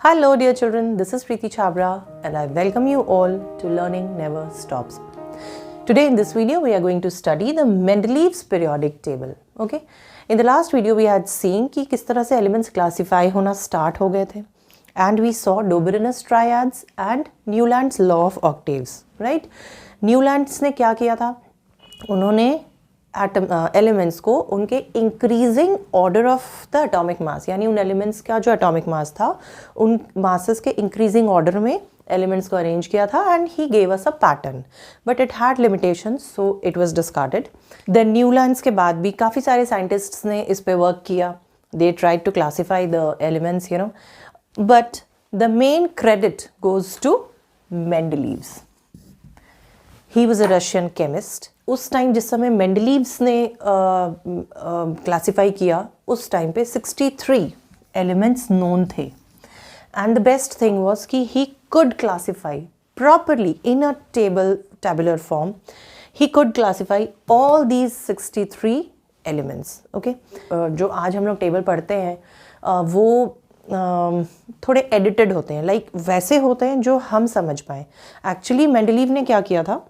Hello dear children, this is Preeti Chabra and I welcome you all to Learning Never Stops. Today in this video we are going to study the Mendeleev's periodic table. Okay? In the last video we had seen कि किस तरह से elements classify होना start हो गए थे and we saw Dobrynin's triads and Newland's law of octaves. Right? Newlands ने क्या किया था? उन्होंने एलिमेंट्स को उनके increasing order of the atomic मास, यानी उन एलिमेंट्स का जो एटॉमिक मास था उन मासेस के इंक्रीजिंग ऑर्डर में एलिमेंट्स को अरेंज किया था and he gave us a pattern but it had limitations so it was discarded. Then Newlands के बाद भी काफ़ी सारे साइंटिस्ट्स ने इस पे वर्क किया. They tried to classify the elements but the main credit goes to Mendeleev's. He was a Russian chemist. उस टाइम जिस समय मेंडलीव्स ने क्लासीफाई किया उस टाइम पे 63 एलिमेंट्स नोन थे and the best thing was कि he could classify properly in a tabular form. He could classify all these 63 elements. Okay? जो आज हम लोग टेबल पढ़ते हैं वो थोड़े एडिटेड होते हैं, लाइक वैसे होते हैं जो हम समझ पाएँ. एक्चुअली मेंडलीव ने क्या किया था,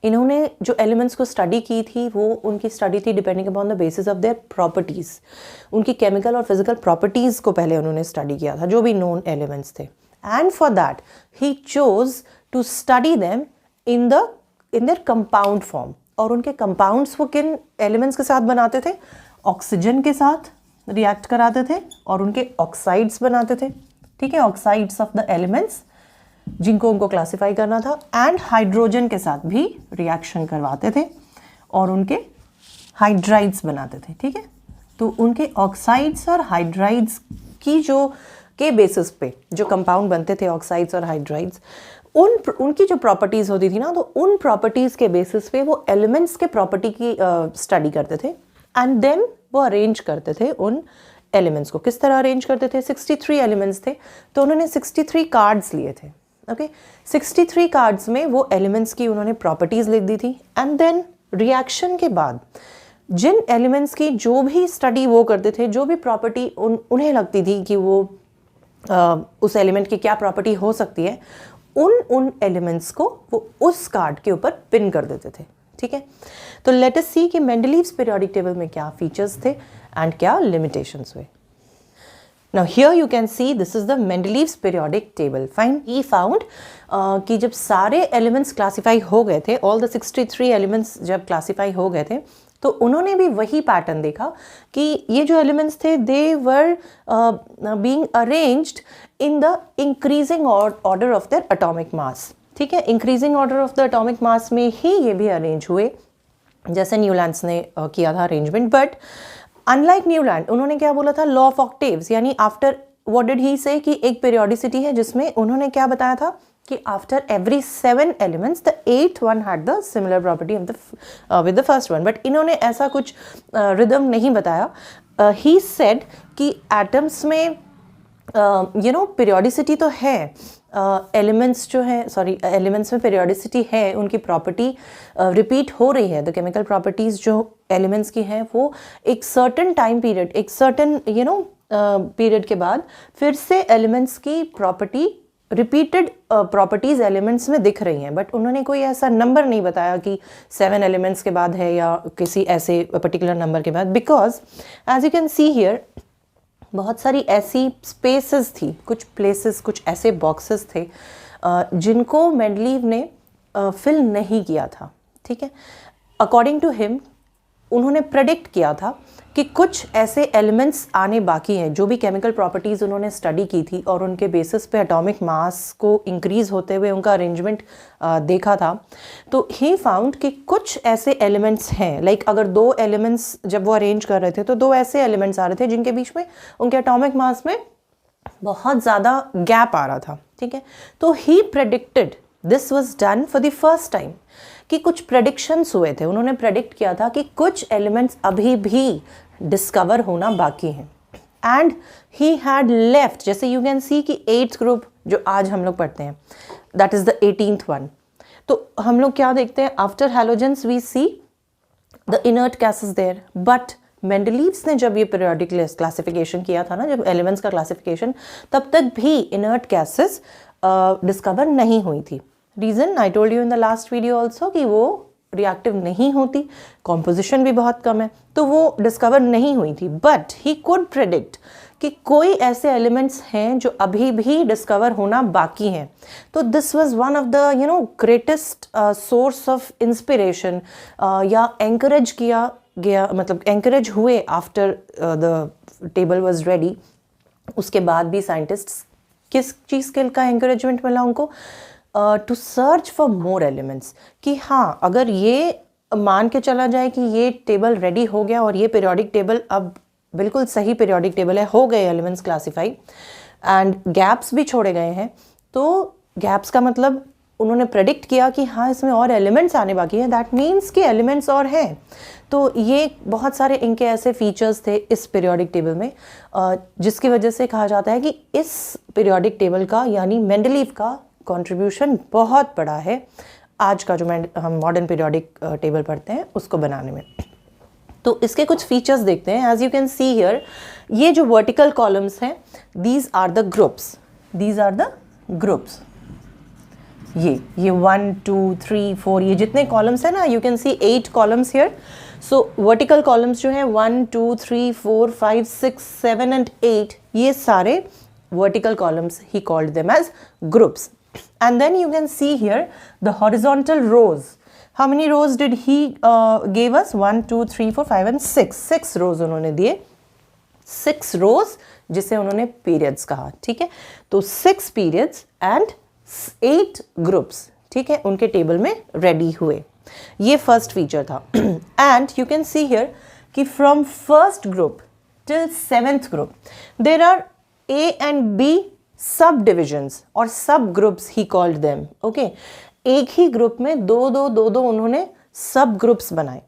इन्होंने जो एलिमेंट्स को स्टडी की थी वो उनकी स्टडी थी depending upon the basis of their properties. उनकी केमिकल और फिजिकल प्रॉपर्टीज़ को पहले उन्होंने स्टडी किया था जो भी नोन एलिमेंट्स थे. And for that he chose to study them in their compound form. और उनके कंपाउंड्स वो किन एलिमेंट्स के साथ बनाते थे? ऑक्सीजन के साथ रिएक्ट कराते थे और उनके ऑक्साइड्स बनाते थे. ठीक है, ऑक्साइड्स ऑफ द एलिमेंट्स जिनको उनको क्लासिफाई करना था, एंड हाइड्रोजन के साथ भी रिएक्शन करवाते थे और उनके हाइड्राइड्स बनाते थे. ठीक है, तो उनके ऑक्साइड्स और हाइड्राइड्स की के बेसिस पे जो कंपाउंड बनते थे ऑक्साइड्स और हाइड्राइड्स, उनकी जो प्रॉपर्टीज़ होती थी ना, तो उन प्रॉपर्टीज़ के बेसिस पे वो एलिमेंट्स के प्रॉपर्टी की स्टडी करते थे एंड देन वो अरेंज करते थे उन एलिमेंट्स को. किस तरह अरेंज करते थे? 63 एलिमेंट्स थे तो उन्होंने 63 कार्ड्स लिए थे. ओके, 63 कार्ड्स में वो एलिमेंट्स की उन्होंने प्रॉपर्टीज़ लिख दी थी एंड देन रिएक्शन के बाद जिन एलिमेंट्स की जो भी स्टडी वो करते थे, जो भी प्रॉपर्टी उन्हें लगती थी कि वो उस एलिमेंट की क्या प्रॉपर्टी हो सकती है, उन एलिमेंट्स को वो उस कार्ड के ऊपर पिन कर देते थे. ठीक है, तो लेट अस सी कि मेंडलीव्स पीरियोडिक टेबल में क्या फीचर्स थे एंड क्या लिमिटेशंस हुए. Now here you can see this is the Mendeleev's periodic table. Fine. He found कि जब सारे elements classify हो गए थे, all the 63 elements जब classify हो गए थे, तो उन्होंने भी वही पैटर्न देखा कि ये जो एलिमेंट्स थे they were being arranged in the increasing order of their atomic mass. ठीक है, increasing order of the atomic mass में ही ये भी अरेंज हुए जैसे न्यूलैंड्स ने किया था अरेंजमेंट. बट अनलाइक न्यूलैंड, उन्होंने क्या बोला था? लॉ ऑफ ऑक्टेव्स, यानी आफ्टर व्हाट डिड ही से कि एक पीरियोडिसिटी है जिसमें उन्होंने क्या बताया था कि after every 7 elements the 8th one had the similar property with the first one. But इन्होंने ऐसा कुछ रिदम नहीं बताया. ही सेड कि एटम्स में पीरियोडिसिटी तो है, एलिमेंट्स जो है एलिमेंट्स में पीरियोडिसिटी है, उनकी प्रॉपर्टी रिपीट हो रही है. द केमिकल प्रॉपर्टीज़ जो एलिमेंट्स की हैं वो एक सर्टन टाइम पीरियड, एक सर्टन पीरियड के बाद फिर से एलिमेंट्स की प्रॉपर्टी रिपीटेड प्रॉपर्टीज़ एलिमेंट्स में दिख रही हैं. बट उन्होंने कोई ऐसा नंबर नहीं बताया कि 7 एलिमेंट्स के बाद है या किसी ऐसे पर्टिकुलर नंबर के बाद, because as you can see here बहुत सारी ऐसी स्पेसेस थी, कुछ प्लेसेस, कुछ ऐसे बॉक्सेस थे जिनको मेंडलीव ने फिल नहीं किया था. ठीक है, अकॉर्डिंग टू हिम उन्होंने प्रेडिक्ट किया था कि कुछ ऐसे एलिमेंट्स आने बाकी हैं जो भी केमिकल प्रॉपर्टीज़ उन्होंने स्टडी की थी और उनके बेसिस पे एटॉमिक मास को इंक्रीज़ होते हुए उनका अरेंजमेंट देखा था. तो ही फाउंड कि कुछ ऐसे एलिमेंट्स हैं, लाइक अगर 2 एलिमेंट्स जब वो अरेंज कर रहे थे तो 2 ऐसे एलिमेंट्स आ रहे थे जिनके बीच में उनके एटॉमिक मास में बहुत ज़्यादा गैप आ रहा था. ठीक है, तो ही predicted, this was done for the first time, कि कुछ प्रेडिक्शंस हुए थे. उन्होंने प्रेडिक्ट किया था कि कुछ एलिमेंट्स अभी भी डिस्कवर होना बाकी हैं. एंड ही हैड लेफ्ट, जैसे यू कैन सी कि 8th ग्रुप जो आज हम लोग पढ़ते हैं that is the 18th one. तो हम लोग क्या देखते हैं? After halogens we see the inert gases there, but Mendeleev's ने जब ये पीरियोडिक क्लासिफिकेशन किया था ना, जब एलिमेंट्स का क्लासिफिकेशन, तब तक भी इनर्ट गैसेस डिस्कवर नहीं हुई थी. Reason I told you in the last video also कि वो रिएक्टिव नहीं होती, कॉम्पोजिशन भी बहुत कम है, तो वो डिस्कवर नहीं हुई थी. बट ही कुड प्रेडिक्ट कि कोई ऐसे एलिमेंट्स हैं जो अभी भी डिस्कवर होना बाकी हैं. तो this was one of the greatest source of inspiration, या एंकरेज किया गया, मतलब एंकरेज हुए after the table was ready. उसके बाद भी साइंटिस्ट्स किस चीज़ के का एंकरेजमेंट मिला उनको? To search for more elements, कि हाँ अगर ये मान के चला जाए कि ये टेबल रेडी हो गया और ये पीरियोडिक टेबल अब बिल्कुल सही पीरियोडिक टेबल है, हो गए एलिमेंट्स क्लासीफाई एंड गैप्स भी छोड़े गए हैं, तो गैप्स का मतलब उन्होंने प्रेडिक्ट किया कि हाँ इसमें और एलिमेंट्स आने बाकी हैं, दैट मीन्स कि एलिमेंट्स और हैं. तो ये बहुत सारे इनके ऐसे फीचर्स थे इस पीरियोडिक टेबल में, जिसकी वजह से कहा जाता है कि इस पीरियोडिक टेबल का यानी मेंडलीव का कंट्रीब्यूशन बहुत बड़ा है आज का जो हम मॉडर्न पीरियोडिक टेबल पढ़ते हैं उसको बनाने में. तो इसके कुछ फीचर्स देखते हैं. As you can see here, ये जो वर्टिकल कॉलम्स हैं, these are the groups, these are the groups. ये 1 2 3 4 ये जितने कॉलम्स हैं ना, you can C 8 columns here. So vertical columns जो हैं 1 2 3 4 5 6 7 एंड 8, ये सारे vertical columns, he called them as groups. And then you can see here the horizontal rows. How many rows did he gave us? 1 2 3 4 5 and 6 rows उन्होंने दिए. 6 rows जिसे उन्होंने periods कहा. ठीक है, तो 6 periods and 8 groups, ठीक है, उनके टेबल में रेडी हुए. ये फर्स्ट फीचर था. And you can see here कि from first group till 7th group there are A and B subdivisions और subgroups he called them. Okay, एक ही ग्रुप में दो दो उन्होंने सब ग्रुप्स बनाए.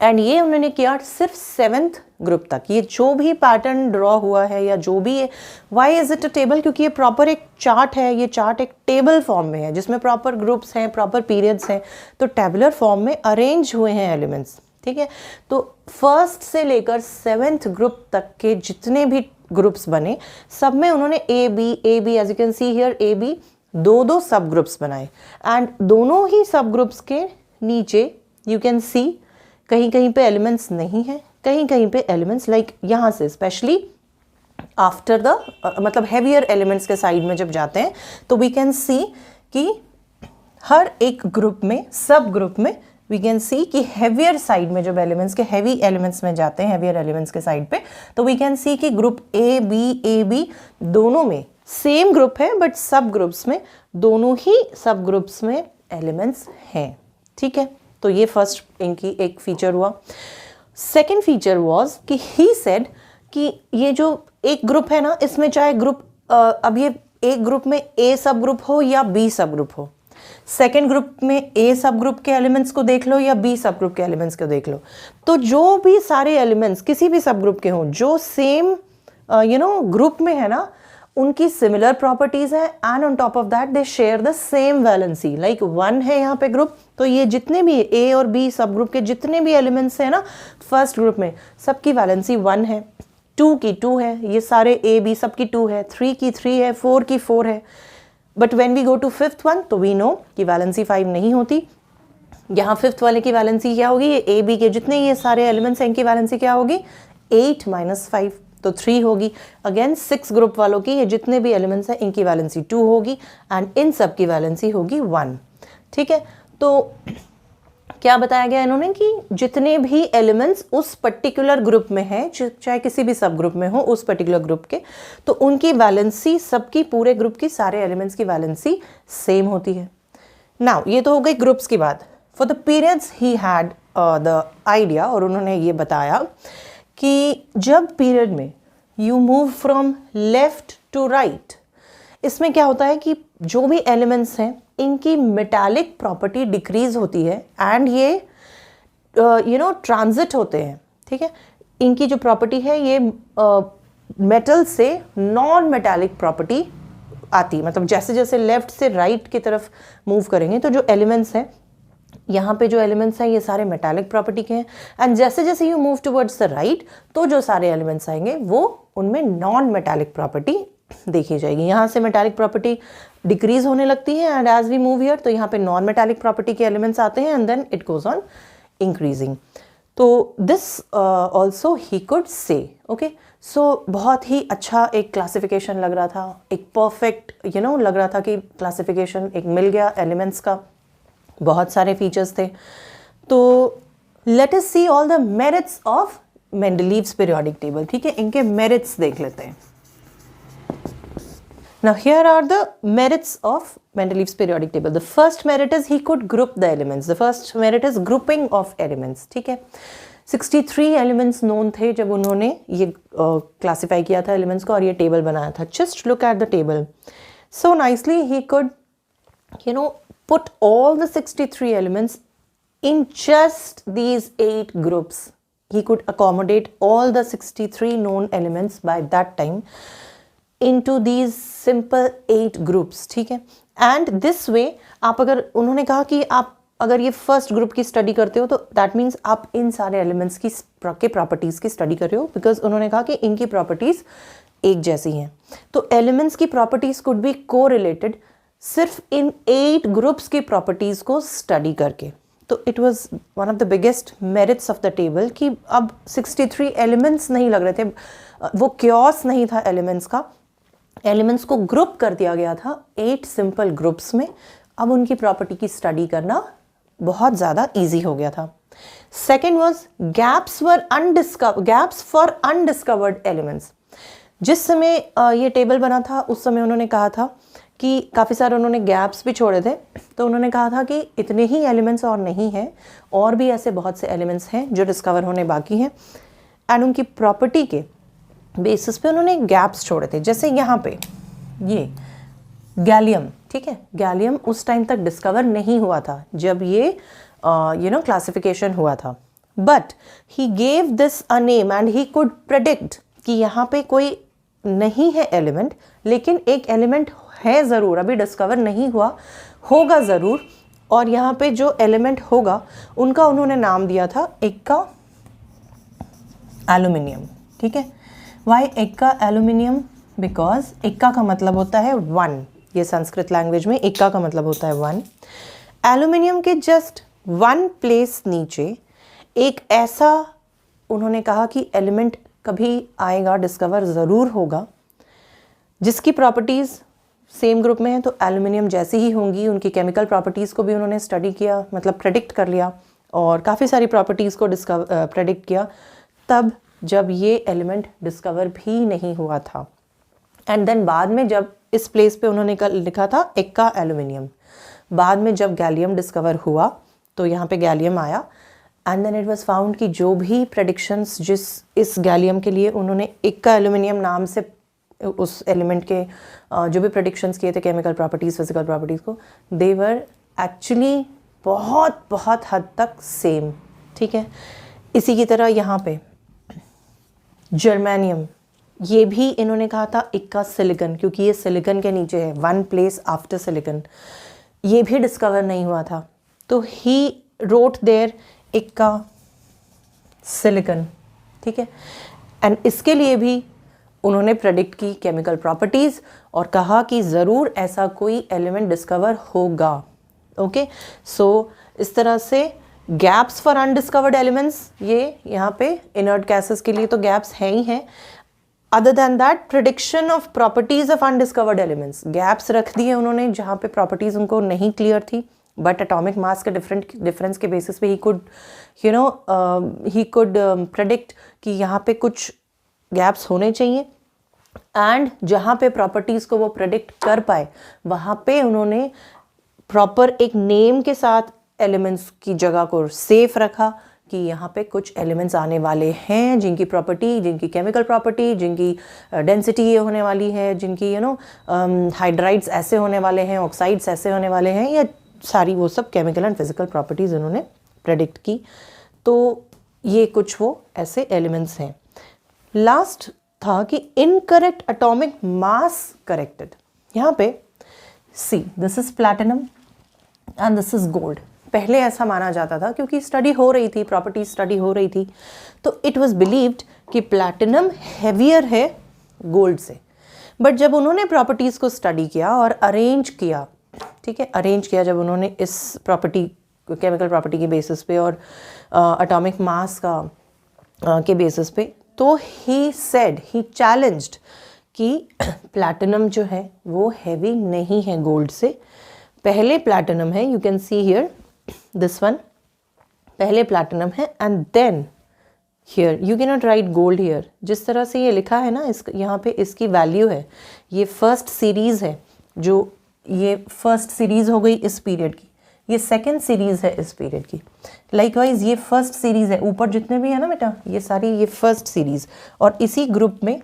एंड ये उन्होंने किया सिर्फ 7th ग्रुप तक. ये जो भी पैटर्न ड्रॉ हुआ है या जो भी है, why is it a table? क्योंकि ये प्रॉपर एक चार्ट है. ये चार्ट एक टेबल फॉर्म में है जिसमें प्रॉपर ग्रुप्स हैं, प्रॉपर पीरियड्स हैं. तो टेबुलर फॉर्म में अरेंज हुए हैं एलिमेंट्स. ठीक है, तो फर्स्ट से लेकर 7th ग्रुप तक के जितने भी ग्रुप्स बने, सब में उन्होंने A B as you can see here A B दो सब ग्रुप्स बनाए. एंड दोनों ही सब ग्रुप्स के नीचे यू कैन सी कहीं कहीं पे एलिमेंट्स नहीं है, कहीं कहीं पे एलिमेंट्स, लाइक यहाँ से स्पेशली आफ्टर द मतलब हैवियर एलिमेंट्स के साइड में जब जाते हैं तो वी कैन सी कि हर एक ग्रुप में, सब ग्रुप में वी कैन सी कि हैवियर साइड में जब एलिमेंट्स के हैवी एलिमेंट्स में जाते हैं, हैवियर एलिमेंट्स के साइड पे, तो वी कैन सी कि ग्रुप ए बी दोनों में सेम ग्रुप है, बट सब ग्रुप्स में, दोनों ही सब ग्रुप्स में एलिमेंट्स हैं. ठीक है, तो ये फर्स्ट इनकी एक फीचर हुआ. सेकेंड फीचर वॉज कि ही सेड कि ये जो एक ग्रुप है ना, इसमें चाहे ग्रुप अब ये एक ग्रुप में ए सब ग्रुप हो या बी सब ग्रुप हो, सेकेंड ग्रुप में ए सब ग्रुप के एलिमेंट्स को देख लो या बी सब ग्रुप के एलिमेंट्स को देख लो, तो जो भी सारे एलिमेंट्स किसी भी सब ग्रुप के हों जो सेम ग्रुप में है ना, उनकी सिमिलर प्रॉपर्टीज है. And on top of that they share the same valency. Like 1 है यहाँ पे ग्रुप, तो ये जितने भी ए और बी सब ग्रुप के जितने भी एलिमेंट्स हैं ना फर्स्ट ग्रुप में, सबकी वैलेंसी 1 है, 2 की 2 है, ये सारे ए बी सबकी 2 है, 3 की 3 है, 4 की 4 है. But when we go to 5th one तो वी नो कि वैलेंसी 5 नहीं होती. यहाँ 5th वाले की वैलेंसी क्या होगी? ये ए बी के जितने ये सारे एलिमेंट्स हैं इनकी वैलेंसी क्या होगी? 8 - 5 तो 3 होगी. अगेन 6 ग्रुप वालों की ये जितने भी एलिमेंट्स हैं इनकी वैलेंसी 2 होगी एंड इन सब की वैलेंसी होगी 1. ठीक है, तो क्या बताया गया इन्होंने कि जितने भी एलिमेंट्स उस पर्टिकुलर ग्रुप में हैं, चाहे किसी भी सब ग्रुप में हो उस पर्टिकुलर ग्रुप के, तो उनकी वैलेंसी सबकी, पूरे ग्रुप की सारे एलिमेंट्स की वैलेंसी सेम होती है. नाउ ये तो हो गई ग्रुप्स की बात. For the periods he had the idea, और उन्होंने ये बताया कि जब पीरियड में you move from left to right, इसमें क्या होता है कि जो भी एलिमेंट्स हैं इनकी मेटालिक प्रॉपर्टी डिक्रीज होती है एंड ये ट्रांजिट होते हैं. ठीक है, इनकी जो प्रॉपर्टी है ये मेटल से नॉन मेटालिक प्रॉपर्टी आती, मतलब जैसे जैसे लेफ्ट से राइट की तरफ मूव करेंगे तो जो एलिमेंट्स हैं यहाँ पे जो एलिमेंट्स हैं ये सारे मेटालिक प्रॉपर्टी के हैं, एंड जैसे जैसे you move towards the right तो जो सारे एलिमेंट्स आएंगे वो उनमें नॉन मेटालिक प्रॉपर्टी देखी जाएगी। यहाँ से मेटालिक प्रॉपर्टी डिक्रीज होने लगती है and as we move here तो यहाँ पे नॉन मेटालिक प्रॉपर्टी के एलिमेंट्स आते हैं and then it goes on increasing. तो this also he could say, okay. So बहुत ही अच्छा एक क्लासिफिकेशन लग रहा था, एक परफेक्ट लग रहा था कि क्लासिफिकेशन एक मिल गया एलिमेंट्स का, बहुत सारे फीचर्स थे। तो let us see all the merits of Mendeleev's periodic table, ठीक है, इनके मेरिट्स देख लेते हैं। Now here are the merits of Mendeleev's periodic table. The first merit is he could group the elements. The first merit is grouping of elements, ठीक है। 63 elements known थे जब उन्होंने ये क्लासीफाई किया था एलिमेंट्स को और ये टेबल बनाया था। Just look at the table, so nicely he could put all the 63 elements in just these 8 groups. He could accommodate all the 63 known elements by that time into these simple 8 groups, ठीक है। And this way आप अगर, उन्होंने कहा कि आप अगर ये फर्स्ट ग्रुप की स्टडी करते हो तो दैट मीन्स आप इन सारे एलिमेंट्स की के प्रॉपर्टीज़ की स्टडी कर रहे हो, बिकॉज उन्होंने कहा कि इनकी प्रॉपर्टीज़ एक जैसी हैं। तो एलिमेंट्स की प्रॉपर्टीज़ कुड बी को रिलेटेड सिर्फ इन 8 ग्रुप्स की प्रॉपर्टीज़ को स्टडी करके। तो it was one of the biggest merits of the table कि अब 63 एलिमेंट्स नहीं लग रहे थे, वो क्योस नहीं था एलिमेंट्स का, एलिमेंट्स को ग्रुप कर दिया गया था 8 सिंपल ग्रुप्स में। अब उनकी प्रॉपर्टी की स्टडी करना बहुत ज़्यादा ईजी हो गया था। Second was gaps for undiscovered elements. जिस समय ये टेबल बना था उस समय उन्होंने कहा था कि काफ़ी सारे उन्होंने गैप्स भी छोड़े थे। तो उन्होंने कहा था कि इतने ही एलिमेंट्स और नहीं हैं, और भी ऐसे बहुत से एलिमेंट्स हैं जो डिस्कवर होने बाकी हैं, एंड उनकी प्रॉपर्टी के बेसिस पे उन्होंने गैप्स छोड़े थे। जैसे यहाँ पे ये गैलियम, ठीक है, गैलियम उस टाइम तक डिस्कवर नहीं हुआ था जब ये क्लासिफिकेशन हुआ था, but he gave this a name and he could predict कि यहाँ पे कोई नहीं है एलिमेंट, लेकिन एक एलिमेंट है ज़रूर, अभी डिस्कवर नहीं हुआ, होगा ज़रूर, और यहाँ पे जो एलिमेंट होगा उनका उन्होंने नाम दिया था एक्का एल्यूमिनियम, ठीक है। वाई एक्का एल्यूमिनियम? बिकॉज एक्का का मतलब होता है 1, ये संस्कृत लैंग्वेज में एक्का का मतलब होता है 1। एल्यूमिनियम के जस्ट 1 प्लेस नीचे एक ऐसा उन्होंने कहा कि एलिमेंट कभी आएगा, डिस्कवर ज़रूर होगा, जिसकी प्रॉपर्टीज़ सेम ग्रुप में है तो एल्यूमिनियम जैसी ही होंगी। उनकी केमिकल प्रॉपर्टीज़ को भी उन्होंने स्टडी किया, मतलब प्रेडिक्ट कर लिया, और काफ़ी सारी प्रॉपर्टीज़ को प्रेडिक्ट किया तब जब ये एलिमेंट डिस्कवर भी नहीं हुआ था। एंड देन बाद में जब इस प्लेस पे उन्होंने लिखा था एक्का एल्यूमिनियम, बाद में जब गैलियम डिस्कवर हुआ तो यहाँ पे गैलियम आया, and then it was found कि जो भी प्रेडिक्शंस जिस इस गैलियम के लिए उन्होंने एक्का एल्यूमिनियम नाम से उस एलिमेंट के जो भी प्रेडिक्शंस किए थे केमिकल प्रॉपर्टीज़, फिजिकल प्रॉपर्टीज़ को, दे वर एक्चुअली बहुत बहुत हद तक सेम, ठीक है। इसी की तरह यहाँ पे जर्मेनियम, ये भी इन्होंने कहा था एक्का सिलिकन, क्योंकि ये सिलिकन के नीचे है, 1 प्लेस आफ्टर सिलिकन, ये भी डिस्कवर नहीं हुआ था, तो ही रोट देयर एक्का सिलिकन, ठीक है। एंड इसके लिए भी उन्होंने प्रेडिक्ट की केमिकल प्रॉपर्टीज़ और कहा कि ज़रूर ऐसा कोई एलिमेंट डिस्कवर होगा, ओके। सो इस तरह से गैप्स फॉर अनडिस्कवर्ड एलिमेंट्स, ये यहाँ पे इनर्ट गैसेस के लिए तो गैप्स हैं ही हैं। Other than that prediction of properties of undiscovered elements, gaps रख दिए उन्होंने जहाँ पे प्रॉपर्टीज़ उनको नहीं क्लियर थी, बट एटॉमिक मास के डिफरेंस के बेसिस पे ही कुड प्रेडिक्ट कि यहाँ पे कुछ गैप्स होने चाहिए, एंड जहाँ पे प्रॉपर्टीज़ को वो प्रेडिक्ट कर पाए वहाँ पे उन्होंने प्रॉपर एक नेम के साथ एलिमेंट्स की जगह को सेफ रखा कि यहाँ पे कुछ एलिमेंट्स आने वाले हैं जिनकी प्रॉपर्टी, जिनकी केमिकल प्रॉपर्टी, जिनकी डेंसिटी ये होने वाली है, जिनकी हाइड्राइड्स ऐसे होने वाले हैं, ऑक्साइड्स ऐसे होने वाले हैं, या सारी वो सब केमिकल एंड फिजिकल प्रॉपर्टीज़ उन्होंने प्रेडिक्ट की। तो ये कुछ वो ऐसे एलिमेंट्स हैं। लास्ट था कि इनकरेक्ट एटॉमिक मास करेक्टेड। यहाँ पे see, this is platinum and this is gold, पहले ऐसा माना जाता था क्योंकि स्टडी हो रही थी, प्रॉपर्टीज स्टडी हो रही थी, तो इट वाज बिलीव्ड कि प्लैटिनम हैवियर है गोल्ड से। बट जब उन्होंने प्रॉपर्टीज़ को स्टडी किया और अरेंज किया, ठीक है, अरेंज किया जब उन्होंने इस प्रॉपर्टी, केमिकल प्रॉपर्टी के बेसिस पे और एटॉमिक मास का के बेसिस पे, तो ही सेड, ही चैलेंज्ड कि प्लैटिनम जो है वो हैवी नहीं है गोल्ड से। पहले प्लैटिनम है, you can see here this one, पहले प्लैटिनम है and then here you can not write gold here. जिस तरह से ये लिखा है ना, इस यहाँ पे इसकी वैल्यू है, ये फर्स्ट सीरीज़ है, जो ये फर्स्ट सीरीज़ हो गई इस पीरियड की, ये सेकंड सीरीज़ है इस पीरियड की। लाइकवाइज ये फर्स्ट सीरीज़ है, ऊपर जितने भी है ना बेटा ये सारी, ये फर्स्ट सीरीज़, और इसी ग्रुप में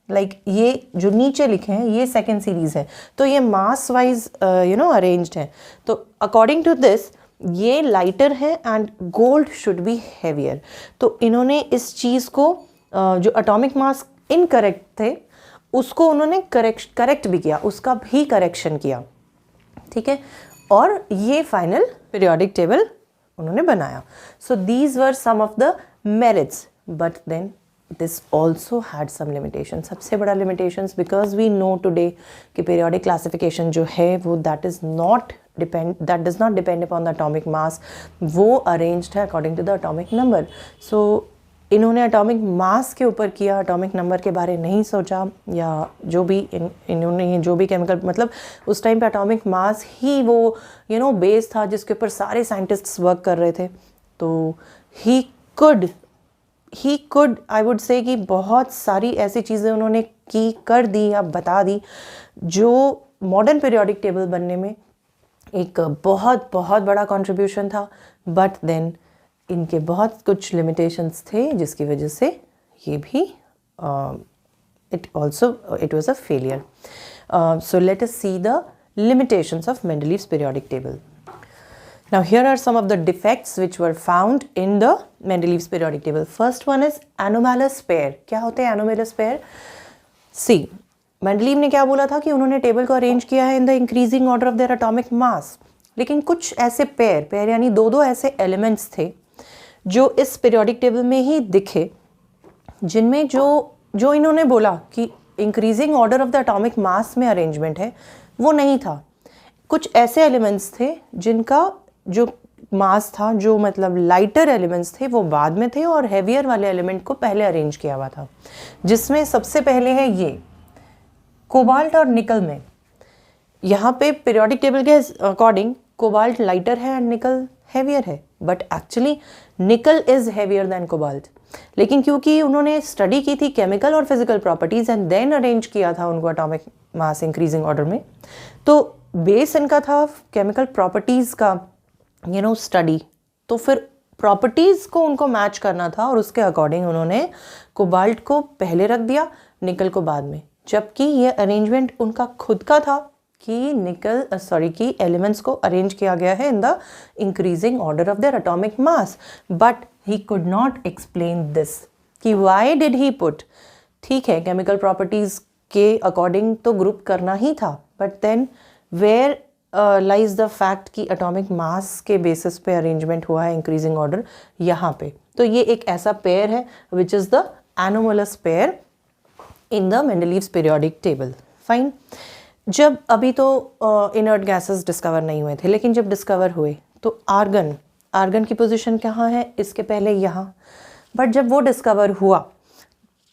लाइक ये जो नीचे लिखे हैं ये सेकंड सीरीज़ है। तो ये मास वाइज अरेंज्ड है। तो अकॉर्डिंग टू दिस ये लाइटर है and gold should be heavier. तो इन्होंने इस चीज़ को जो एटॉमिक मास इनकरेक्ट थे उसको उन्होंने करेक्ट भी किया, उसका भी करेक्शन किया, ठीक है, और ये फाइनल पीरियोडिक टेबल उन्होंने बनाया। So these were some of the merits, but then this also had some limitation. सबसे बड़ा limitations, because we know today कि पीरियोडिक क्लासिफिकेशन जो है वो that does not depend upon the atomic mass, वो arranged है according to the atomic number. So इन्होंने atomic mass के ऊपर किया, एटॉमिक नंबर के बारे नहीं सोचा, या जो भी इन्होंने जो भी केमिकल, मतलब उस टाइम पे एटॉमिक मास ही वो बेस था जिसके ऊपर सारे साइंटिस्ट्स वर्क कर रहे थे। तो he could I would say कि बहुत सारी ऐसी चीज़ें उन्होंने कर दी या बता दी जो मॉडर्न पीरियोडिक टेबल बनने में एक बहुत बहुत बड़ा कंट्रीब्यूशन था। बट देन इनके बहुत कुछ लिमिटेशंस थे जिसकी वजह से ये भी it was a failure. So let us see the limitations of Mendeleev's periodic table. Now here are some of the defects which were found in the Mendeleev's periodic table. First one is anomalous pair. क्या होते हैं anomalous pair? See, Mendeleev ने क्या बोला था कि उन्होंने table को अरेंज किया है in the increasing order of their atomic mass. लेकिन कुछ ऐसे पेयर यानी दो ऐसे एलिमेंट्स थे जो इस पीरियोडिक टेबल में ही दिखे, जिनमें जो इन्होंने बोला कि increasing order of the atomic mass में अरेंजमेंट है, वो नहीं था। कुछ ऐसे एलिमेंट्स थे जिनका जो मास था, जो मतलब लाइटर एलिमेंट्स थे, वो बाद में थे और हैवियर वाले एलिमेंट को पहले अरेंज किया हुआ था, जिसमें सबसे पहले है ये कोबाल्ट और निकल में। यहाँ पे पीरियोडिक टेबल के अकॉर्डिंग कोबाल्ट लाइटर है एंड निकल हैवियर है, but actually nickel is heavier than cobalt. लेकिन क्योंकि उन्होंने स्टडी की थी केमिकल और physical properties and then arrange किया था उनको एटॉमिक मास इंक्रीजिंग ऑर्डर में, तो बेस इनका था केमिकल प्रॉपर्टीज का स्टडी। तो फिर प्रॉपर्टीज को उनको मैच करना था और उसके अकॉर्डिंग उन्होंने कोबाल्ट को पहले रख दिया, निकल को बाद में। जबकि ये अरेंजमेंट उनका खुद का था कि एलिमेंट्स को अरेंज किया गया है in the increasing order of their atomic mass, but he could not explain this कि व्हाई डिड ही पुट। ठीक है, केमिकल प्रॉपर्टीज के अकॉर्डिंग तो ग्रुप करना ही था, but then where lies the fact कि एटॉमिक मास के बेसिस पे अरेंजमेंट हुआ है इंक्रीजिंग ऑर्डर यहाँ पे। तो ये एक ऐसा पेयर है which is the anomalous pair in the Mendeleev's periodic table. Fine. जब अभी तो इनर्ट गैसेस डिस्कवर नहीं हुए थे, लेकिन जब डिस्कवर हुए तो आर्गन की पोजीशन कहाँ है, इसके पहले यहाँ। बट जब वो डिस्कवर हुआ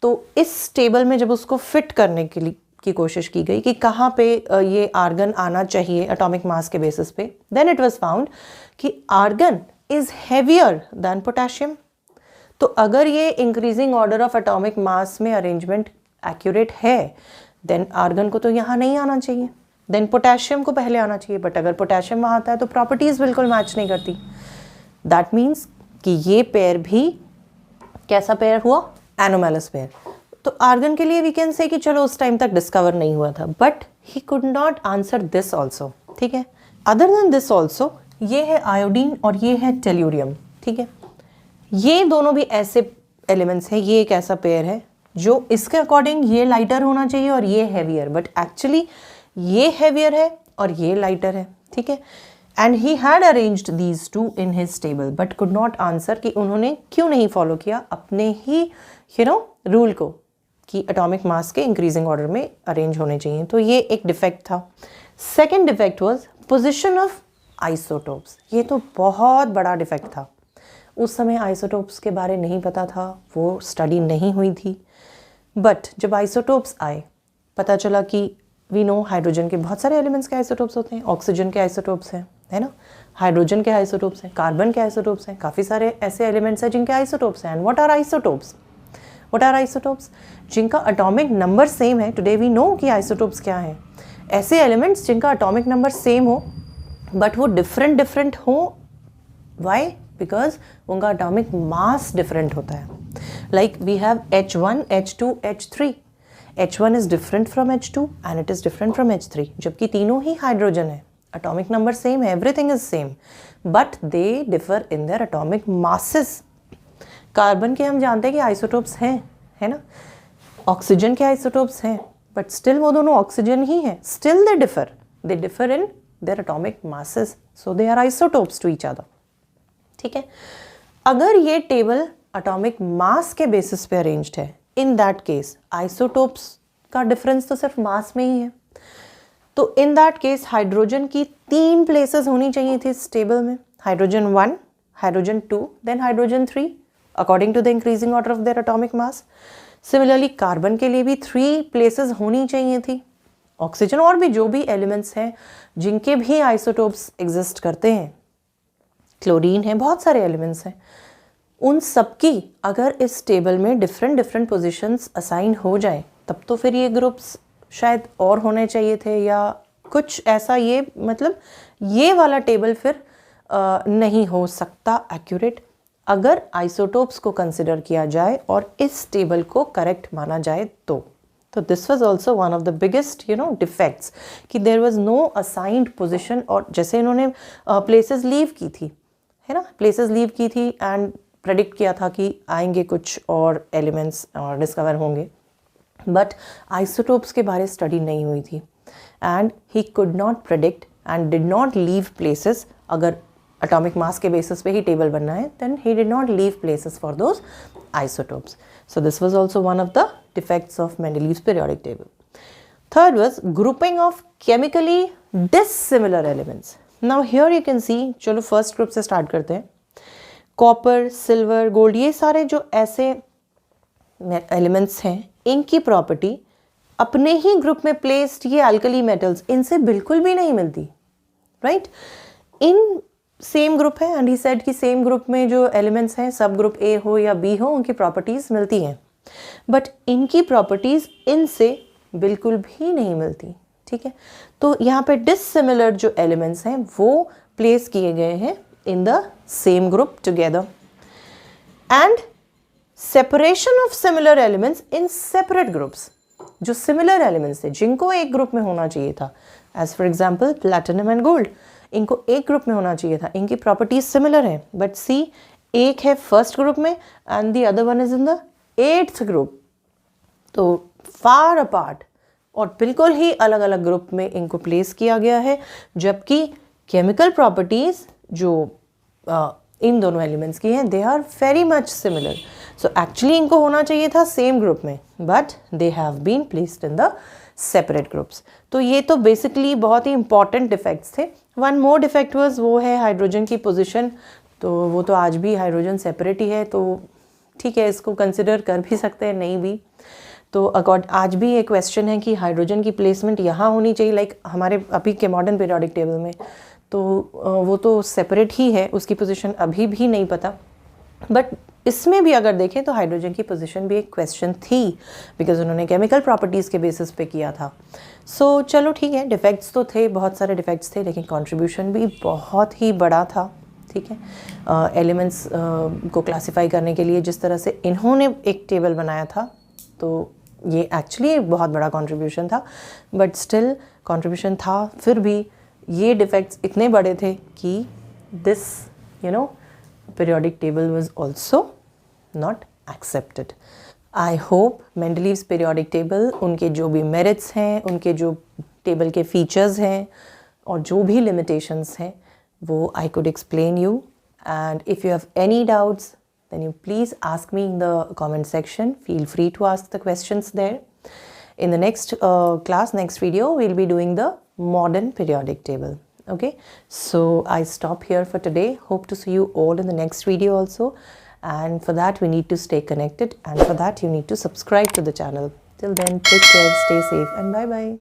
तो इस टेबल में जब उसको फिट करने के लिए की कोशिश की गई कि कहाँ पे ये आर्गन आना चाहिए एटॉमिक मास के बेसिस पे, देन इट वाज फाउंड कि argon is heavier than potassium. तो अगर ये increasing order of atomic mass में अरेंजमेंट एक्यूरेट है, देन आर्गन को तो यहाँ नहीं आना चाहिए, देन पोटेशियम को पहले आना चाहिए। बट अगर पोटेशियम वहाँ आता है तो प्रॉपर्टीज बिल्कुल मैच नहीं करती। दैट मीन्स कि ये पेयर भी कैसा पेयर हुआ, एनोमैलस पेयर। तो आर्गन के लिए वी कैन से कि चलो उस टाइम तक डिस्कवर नहीं हुआ था, but he could not answer this also. ठीक है, अदर देन दिस ऑल्सो ये है आयोडीन और ये है टेल्यूरियम। ठीक है, ये दोनों भी ऐसे एलिमेंट्स हैं, ये एक ऐसा पेयर है जो इसके अकॉर्डिंग ये लाइटर होना चाहिए और ये हैवियर, बट एक्चुअली ये हैवियर है और ये लाइटर है। ठीक है, and he had arranged these two in his table but could not answer कि उन्होंने क्यों नहीं फॉलो किया अपने ही रूल को कि एटॉमिक मास के इंक्रीजिंग ऑर्डर में अरेंज होने चाहिए. तो ये एक डिफेक्ट था. Second defect was position of isotopes. ये तो बहुत बड़ा डिफेक्ट था. उस समय आइसोटोप्स के बारे नहीं पता था, वो स्टडी नहीं हुई थी. बट जब आइसोटोप्स आए, पता चला कि वी नो हाइड्रोजन के बहुत सारे एलिमेंट्स के आइसोटोप्स होते हैं, ऑक्सीजन के आइसोटोप्स हैं, है ना, हाइड्रोजन के आइसोटोप्स हैं, कार्बन के आइसोटोप्स हैं, काफ़ी सारे ऐसे एलिमेंट्स हैं जिनके आइसोटोप्स हैं. And what are isotopes? What are isotopes? जिनका एटॉमिक नंबर सेम है. टुडे वी नो कि आइसोटोप्स क्या हैं. ऐसे एलिमेंट्स जिनका एटॉमिक नंबर सेम हो बट वो डिफरेंट हो. वाई? बिकॉज उनका एटॉमिक मास डिफरेंट होता है. Like we have H1, H2, H3. H1 is different from H2 and it is different from H3. जबकि तीनों ही हाइड्रोजन है, एटॉमिक नंबर सेम है, everything is same, but they differ in their atomic masses. Carbon के हम जानते हैं कि isotopes हैं, है ना. ऑक्सीजन के आइसोटोप्स हैं, बट स्टिल वो दोनों ऑक्सीजन ही हैं. Still they differ in their atomic masses, so they are isotopes to each other. ठीक है. अगर ये टेबल एटॉमिक मास के बेसिस पे अरेंज्ड है, इन दैट केस आइसोटोप्स का डिफरेंस तो सिर्फ मास में ही है. तो इन दैट केस हाइड्रोजन की 3 प्लेसेस होनी चाहिए थी इस टेबल में. Hydrogen 1, hydrogen 2, then hydrogen 3 according to the increasing order of their atomic mass. Similarly carbon के लिए भी 3 प्लेसेस होनी चाहिए थी. ऑक्सीजन और भी जो भी एलिमेंट्स हैं जिनके भी आइसोटोप्स एग्जिस्ट करते हैं, क्लोरीन है, बहुत सारे एलिमेंट्स हैं, उन सबकी अगर इस टेबल में डिफरेंट पोजीशंस असाइन हो जाए तब तो फिर ये ग्रुप्स शायद और होने चाहिए थे या कुछ ऐसा. ये मतलब ये वाला टेबल फिर नहीं हो सकता एक्यूरेट अगर आइसोटोप्स को कंसिडर किया जाए और इस टेबल को करेक्ट माना जाए तो. तो this was also one of the biggest defects कि there was no assigned position. और जैसे इन्होंने प्लेसेस लीव की थी, है ना, प्लेसेस लीव की थी एंड प्रेडिक्ट किया था कि आएंगे कुछ और एलिमेंट्स और डिस्कवर होंगे, बट आइसोटोप्स के बारे स्टडी नहीं हुई थी and he could not predict and did not leave places. अगर एटॉमिक मास के बेसिस पे ही टेबल बनना है then he did not leave places for those isotopes. So this was also one of the defects of Mendeleev's periodic table. Third was grouping of chemically dissimilar elements. Now here you can see, चलो first group से start करते हैं. Copper, silver, gold, ये सारे जो ऐसे elements हैं, इनकी प्रॉपर्टी अपने ही ग्रुप में प्लेस्ड ये अल्कली मेटल्स इनसे बिल्कुल भी नहीं मिलती. राइट. इन सेम ग्रुप है एंड ही सेड कि सेम ग्रुप में जो एलिमेंट्स हैं, सब ग्रुप ए हो या बी हो, उनकी प्रॉपर्टीज मिलती हैं, बट इनकी प्रॉपर्टीज इनसे बिल्कुल भी नहीं मिलती. ठीक है. तो यहाँ पे डिसिमिलर जो एलिमेंट्स हैं वो प्लेस किए गए हैं in the same group together, and separation of similar elements in separate groups. जो similar elements थे जिनको एक ग्रुप में होना चाहिए था, as for example platinum and gold, इनको एक ग्रुप में होना चाहिए था, इनकी प्रॉपर्टीज सिमिलर है, बट सी एक है फर्स्ट ग्रुप में and the other one is in the 8th group. तो फार अपार्ट और बिल्कुल ही अलग अलग ग्रुप में इनको प्लेस किया गया है, जबकि केमिकल प्रॉपर्टीज जो इन दोनों एलिमेंट्स की हैं they are very much similar. So actually इनको होना चाहिए था सेम ग्रुप में, but they have been placed in the separate groups. तो ये तो बेसिकली बहुत ही इंपॉर्टेंट डिफेक्ट्स थे. वन मोर डिफेक्ट वाज, वो है हाइड्रोजन की पोजीशन. तो वो तो आज भी हाइड्रोजन सेपरेट ही है, तो ठीक है, इसको कंसिडर कर भी सकते हैं, नहीं भी. तो आज भी एक क्वेश्चन है कि हाइड्रोजन की प्लेसमेंट यहाँ होनी चाहिए, लाइक हमारे अभी के मॉडर्न पीरियोडिक टेबल में, तो वो तो सेपरेट ही है, उसकी पोजीशन अभी भी नहीं पता. बट इसमें भी अगर देखें तो हाइड्रोजन की पोजीशन भी एक क्वेश्चन थी, बिकॉज उन्होंने केमिकल प्रॉपर्टीज़ के बेसिस पे किया था. सो चलो ठीक है, डिफेक्ट्स तो थे, बहुत सारे डिफेक्ट्स थे, लेकिन कंट्रीब्यूशन भी बहुत ही बड़ा था. ठीक है. एलिमेंट्स को क्लासीफाई करने के लिए जिस तरह से इन्होंने एक टेबल बनाया था, तो ये एक्चुअली बहुत बड़ा कंट्रीब्यूशन था, बट स्टिल कंट्रीब्यूशन था, फिर भी ये डिफेक्ट्स इतने बड़े थे कि this periodic table was also not accepted. I hope Mendeleev's periodic table, उनके जो भी merits हैं, उनके जो टेबल के फीचर्स हैं और जो भी limitations हैं, wo I could explain you. And if you have any doubts, then you please ask me in the comment section. Feel free to ask the questions there. In the next class, next video, we'll be doing the modern periodic table. Okay, so I stop here for today. Hope to see you all in the next video also. And for that, we need to stay connected. And for that, you need to subscribe to the channel. Till then, take care, stay safe, and bye-bye.